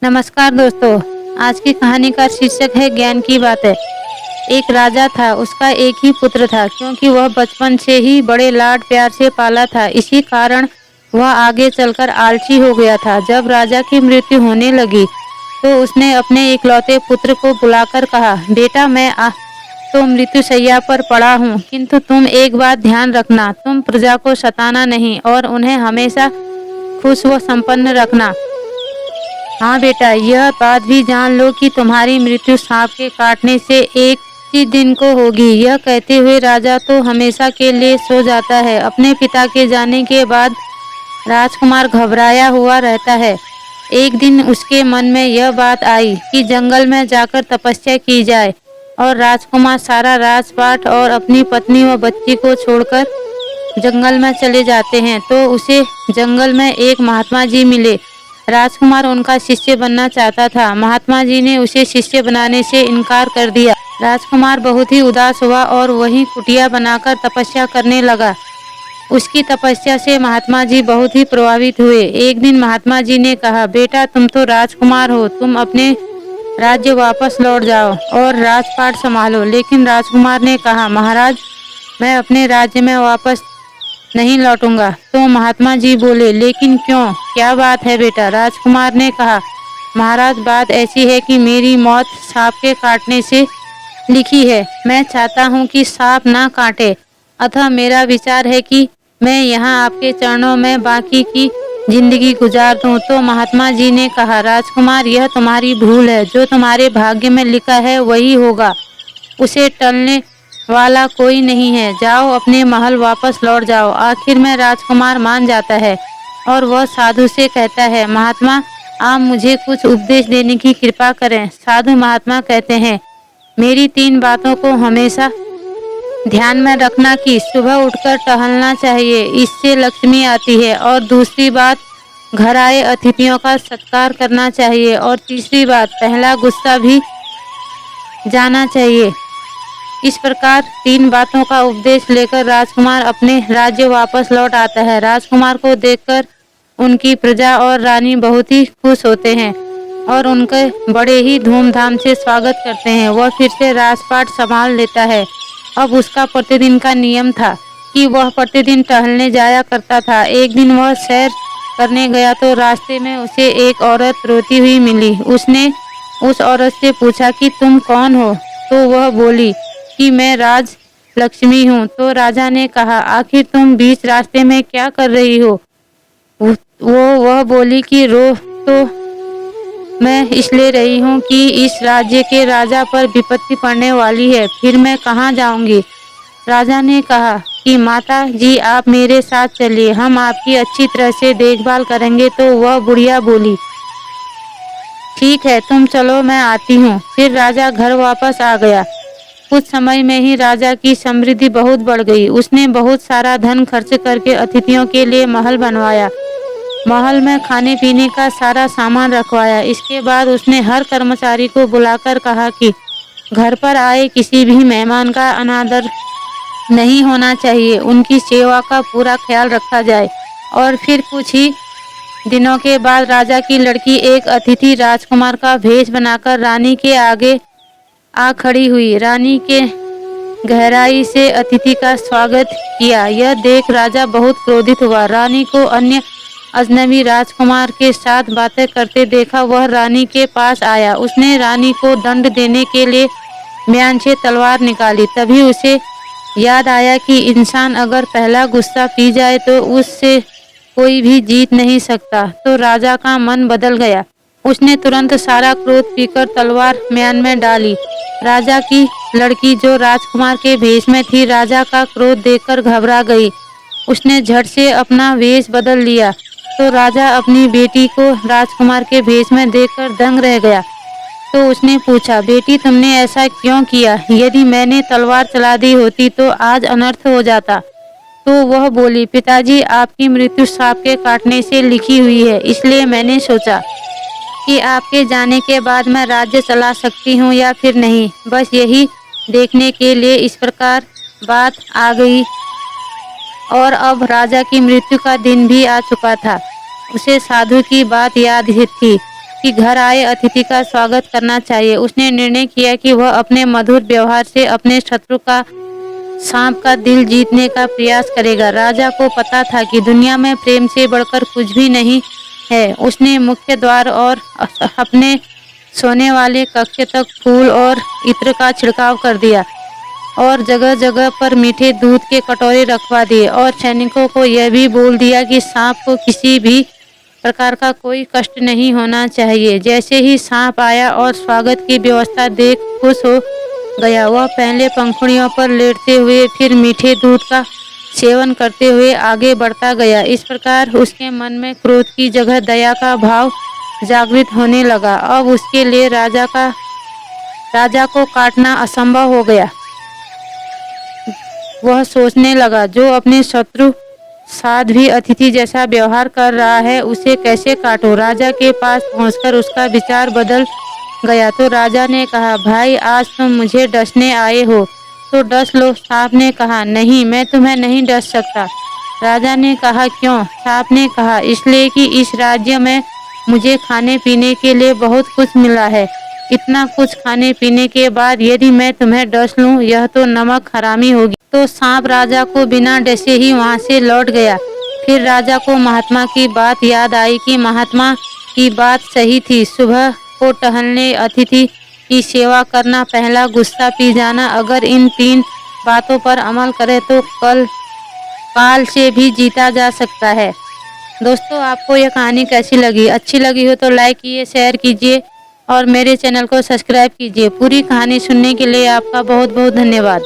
नमस्कार दोस्तों। आज की कहानी का शीर्षक है ज्ञान की बातें। एक राजा था, उसका एक ही पुत्र था। क्योंकि वह बचपन से ही बड़े लाड प्यार से पाला था, इसी कारण वह आगे चलकर आलसी हो गया था। जब राजा की मृत्यु होने लगी तो उसने अपने इकलौते पुत्र को बुलाकर कहा, बेटा मैं तो मृत्यु शैया पर पड़ा हूँ, किंतु तुम एक बात ध्यान रखना, तुम प्रजा को सताना नहीं और उन्हें हमेशा खुश व संपन्न रखना। हाँ बेटा, यह बात भी जान लो कि तुम्हारी मृत्यु सांप के काटने से एक ही दिन को होगी। यह कहते हुए राजा तो हमेशा के लिए सो जाता है। अपने पिता के जाने के बाद राजकुमार घबराया हुआ रहता है। एक दिन उसके मन में यह बात आई कि जंगल में जाकर तपस्या की जाए और राजकुमार सारा राजपाट और अपनी पत्नी व बच्ची को छोड़कर जंगल में चले जाते हैं। तो उसे जंगल में एक महात्मा जी मिले। राजकुमार उनका शिष्य बनना चाहता था। महात्मा जी ने उसे शिष्य बनाने से इनकार कर दिया। राजकुमार बहुत ही उदास हुआ और वहीं कुटिया बनाकर तपस्या करने लगा। उसकी तपस्या से महात्मा जी बहुत ही प्रभावित हुए। एक दिन महात्मा जी ने कहा, बेटा तुम तो राजकुमार हो, तुम अपने राज्य वापस लौट जाओ और राजपाट संभालो। लेकिन राजकुमार ने कहा, महाराज मैं अपने राज्य में वापस नहीं लौटूंगा। तो महात्मा जी बोले, लेकिन क्यों, क्या बात है बेटा? राजकुमार ने कहा, महाराज बात ऐसी है कि मेरी मौत सांप के काटने से लिखी है। मैं चाहता हूँ कि सांप ना काटे, अतः मेरा विचार है कि मैं यहाँ आपके चरणों में बाकी की जिंदगी गुजार दूं। तो महात्मा जी ने कहा, राजकुमार यह तुम्हारी भूल है, जो तुम्हारे भाग्य में लिखा है वही होगा, उसे टलने वाला कोई नहीं है। जाओ अपने महल वापस लौट जाओ। आखिर में राजकुमार मान जाता है और वह साधु से कहता है, महात्मा आप मुझे कुछ उपदेश देने की कृपा करें। साधु महात्मा कहते हैं, मेरी 3 बातों को हमेशा ध्यान में रखना कि सुबह उठकर टहलना चाहिए, इससे लक्ष्मी आती है। और दूसरी बात, घर आए अतिथियों का सत्कार करना चाहिए। और तीसरी बात, पहला गुस्सा भी जाना चाहिए। इस प्रकार 3 बातों का उपदेश लेकर राजकुमार अपने राज्य वापस लौट आता है। राजकुमार को देखकर उनकी प्रजा और रानी बहुत ही खुश होते हैं और उनके बड़े ही धूमधाम से स्वागत करते हैं। वह फिर से राजपाट संभाल लेता है। अब उसका प्रतिदिन का नियम था कि वह प्रतिदिन टहलने जाया करता था। एक दिन वह सैर करने गया तो रास्ते में उसे एक औरत रोती हुई मिली। उसने उस औरत से पूछा कि तुम कौन हो? तो वह बोली कि मैं राज लक्ष्मी हूँ। तो राजा ने कहा, आखिर तुम बीच रास्ते में क्या कर रही हो? वह बोली कि रो तो मैं इसलिए रही हूँ कि इस राज्य के राजा पर विपत्ति पड़ने वाली है, फिर मैं कहाँ जाऊंगी? राजा ने कहा कि माता जी आप मेरे साथ चलिए, हम आपकी अच्छी तरह से देखभाल करेंगे। तो वह बुढ़िया बोली, ठीक है तुम चलो, मैं आती हूँ। फिर राजा घर वापस आ गया। कुछ समय में ही राजा की समृद्धि बहुत बढ़ गई। उसने बहुत सारा धन खर्च करके अतिथियों के लिए महल बनवाया। महल में खाने पीने का सारा सामान रखवाया। इसके बाद उसने हर कर्मचारी को बुलाकर कहा कि घर पर आए किसी भी मेहमान का अनादर नहीं होना चाहिए, उनकी सेवा का पूरा ख्याल रखा जाए। और फिर कुछ ही दिनों के बाद राजा की लड़की एक अतिथि राजकुमार का भेष बनाकर रानी के आगे आ खड़ी हुई। रानी के गहराई से अतिथि का स्वागत किया। यह देख राजा बहुत क्रोधित हुआ। रानी को अन्य अजनबी राजकुमार के साथ बातें करते देखा। वह रानी के पास आया। उसने रानी को दंड देने के लिए म्यान से तलवार निकाली। तभी उसे याद आया कि इंसान अगर पहला गुस्सा पी जाए तो उससे कोई भी जीत नहीं सकता। तो राजा का मन बदल गया। उसने तुरंत सारा क्रोध पीकर तलवार म्यान में डाली। राजा की लड़की जो राजकुमार के भेष में थी, राजा का क्रोध देखकर घबरा गई। उसने झट से अपना वेश बदल लिया। तो राजा अपनी बेटी को राजकुमार के भेष में देखकर दंग रह गया। तो उसने पूछा, बेटी तुमने ऐसा क्यों किया? यदि मैंने तलवार चला दी होती तो आज अनर्थ हो जाता। तो वह बोली, पिताजी आपकी मृत्यु सांप के काटने से लिखी हुई है, इसलिए मैंने सोचा कि आपके जाने के बाद मैं राज्य चला सकती हूँ या फिर नहीं, बस यही देखने के लिए इस प्रकार बात आ गई। और अब राजा की मृत्यु का दिन भी आ चुका था। उसे साधु की बात याद ही थी। कि घर आए अतिथि का स्वागत करना चाहिए। उसने निर्णय किया कि वह अपने मधुर व्यवहार से अपने शत्रु का सांप का दिल जीतने का प्रयास करेगा। राजा को पता था कि दुनिया में प्रेम से बढ़कर कुछ भी नहीं है। उसने मुख्य द्वार और अपने सोने वाले कक्ष तक फूल और इत्र का छिड़काव कर दिया और जगह जगह पर मीठे दूध के कटोरे रखवा दिए और सैनिकों को यह भी बोल दिया कि सांप को किसी भी प्रकार का कोई कष्ट नहीं होना चाहिए। जैसे ही सांप आया और स्वागत की व्यवस्था देख खुश हो गया, वह पहले पंखुड़ियों पर लेटते हुए फिर मीठे दूध का सेवन करते हुए आगे बढ़ता गया। इस प्रकार उसके मन में क्रोध की जगह दया का भाव जागृत होने लगा। अब उसके लिए राजा को काटना असंभव हो गया। वह सोचने लगा, जो अपने शत्रु साथ भी अतिथि जैसा व्यवहार कर रहा है, उसे कैसे काटूं। राजा के पास पहुंचकर उसका विचार बदल गया। तो राजा ने कहा, भाई आज तुम मुझे डसने आए हो तो डस लो। सांप ने कहा, नहीं, मैं तुम्हें नहीं डस सकता। राजा ने कहा, क्यों? सांप ने कहा, इसलिए कि इस राज्य में मुझे खाने पीने के लिए बहुत कुछ मिला है। इतना कुछ खाने पीने के बाद यदि मैं तुम्हें डस लूं, यह तो नमक हरामी होगी। तो सांप राजा को बिना डसे ही वहां से लौट गया। फिर राजा को महात्मा की बात याद आई कि महात्मा की बात सही थी। सुबह को टहलने, अतिथि की सेवा करना, पहला गुस्सा पी जाना, अगर इन 3 बातों पर अमल करें तो काल से भी जीता जा सकता है। दोस्तों, आपको यह कहानी कैसी लगी? अच्छी लगी हो तो लाइक कीजिए, शेयर कीजिए और मेरे चैनल को सब्सक्राइब कीजिए। पूरी कहानी सुनने के लिए आपका बहुत बहुत धन्यवाद।